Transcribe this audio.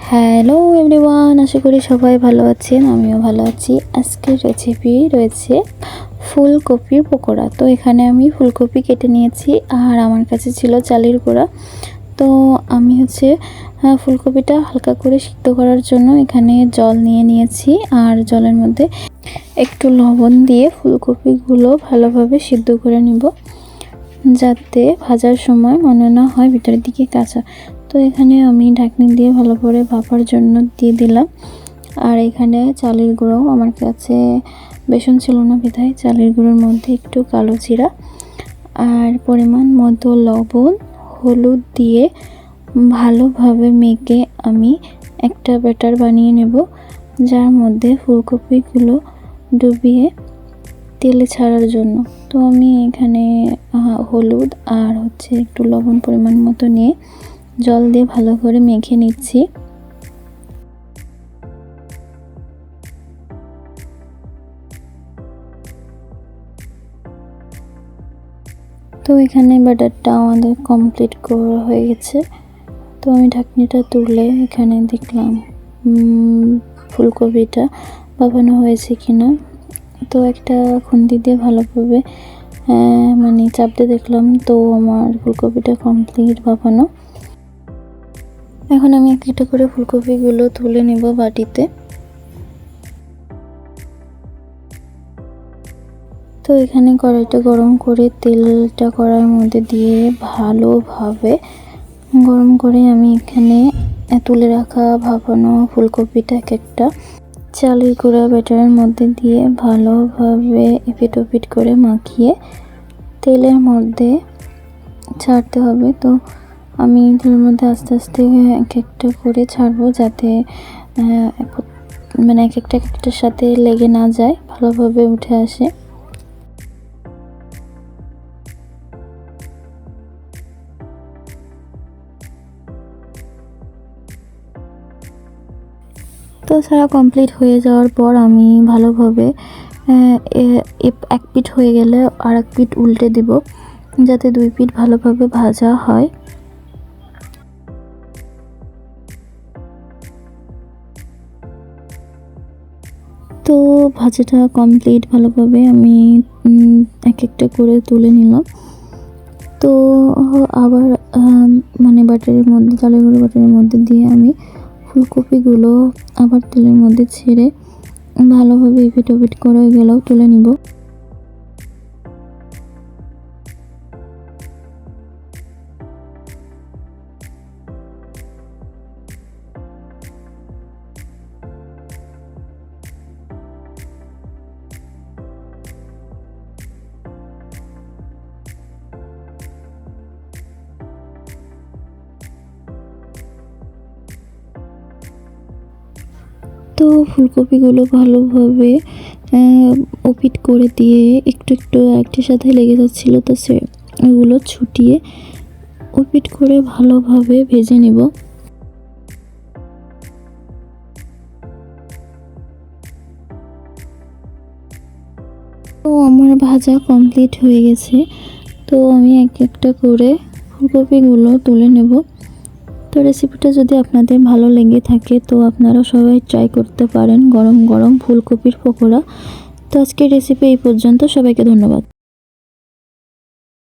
Hello everyone, আশা করি সবাই ভালো আছেন। আমিও ভালো আছি। আজকের রেসিপি রয়েছে ফুলকপির পকোড়া। তো এখানে আমি ফুলকপি কেটে নিয়েছি, আর আমার কাছে ছিল চালের গুঁড়া। তো আমি ফুলকপিটা হালকা করে সিদ্ধ করার জন্য এখানে জল নিয়ে নিয়েছি, আর জলের মধ্যে একটু লবণ দিয়ে ফুলকপিগুলো ভালোভাবে সিদ্ধ করে নিব, যাতে ভাজার সময় মনে না হয় ভিতরের দিকে কাঁচা। তো এখানে আমি ঢাকনি দিয়ে ভালো করে ভাপার জন্য দিয়ে দিলাম। আর এখানে চালের গুঁড়ো, আমার কাছে বেসন ছিল না বিধায় চালের গুঁড়োর মধ্যে একটু কালো জিরা আর পরিমাণ মতো লবণ, হলুদ দিয়ে ভালোভাবে মেখে আমি একটা ব্যাটার বানিয়ে নেব, যার মধ্যে ফুলকপিগুলো ডুবিয়ে তেলে ছাড়ার জন্য। তো আমি এখানে হলুদ আর একটু লবণ পরিমাণ মতো নিয়ে জল দিয়ে ভালো করে মেখে নিচ্ছি। তো এখানে ব্যাটারটা আমাদের কমপ্লিট করা হয়ে গেছে। তো আমি ঢাকনিটা তুলে এখানে দেখলাম ফুলকপিটা ভাপানো হয়েছে কিনা। তো একটা খুন্তি দিয়ে ভালোভাবে চাপ দিয়ে দেখলাম, তো আমার ফুলকপিটা কমপ্লিট ভাপানো। এখন আমি একটা করে ফুলকপিগুলো তুলে নেব বাটিতে। তো এখানে কড়াইটা গরম করে তেলটা কড়াইয়ের মধ্যে দিয়ে ভালোভাবে গরম করে আমি এখানে তুলে রাখা ভাপানো ফুলকপিটা একটা চালের গুঁড়া ব্যাটারের মধ্যে দিয়ে ভালোভাবে এপিট ওপিট করে মাখিয়ে তেলের মধ্যে ছাড়তে হবে। তো আমি তেলের মধ্যে আস্তে আস্তে এক একটা করে ছাড়বো, যাতে এক একটার সাথে লেগে না যায়, ভালোভাবে উঠে আসে। তো ছাড়া কমপ্লিট হয়ে যাওয়ার পর আমি ভালোভাবে এক পিঠ হয়ে গেলে আর এক পিঠ উল্টে দিব, যাতে দুই পিঠ ভালোভাবে ভাজা হয়। তো ভাজাটা কমপ্লিট, ভালোভাবে আমি এক একটা করে তুলে নিলাম। তো আবার বাটারের মধ্যে, চালের গুঁড়ো বাটারের মধ্যে দিয়ে আমি ফুলকপিগুলো আবার তেলের মধ্যে ছেড়ে ভালোভাবে এপিট ওপিট করে গেলেও তুলে নিব। তো ফুলকপিগুলো ভালোভাবে ওপিট করে দিয়ে একটু একটু একটির সাথে লেগে যাচ্ছিলো, তো ওগুলো ছুটিয়ে ওপিট করে ভালোভাবে ভেজে নেব। তো আমার ভাজা কমপ্লিট হয়ে গেছে। তো আমি এক একটা করে ফুলকপিগুলো তুলে নেব। তো রেসিপিটা যদি আপনাদের ভালো লেগে থাকে, তো আপনারা সবাই ট্রাই করতে পারেন গরম গরম ফুলকপির পকোড়া। তো আজকের রেসিপি এই পর্যন্ত। সবাইকে ধন্যবাদ।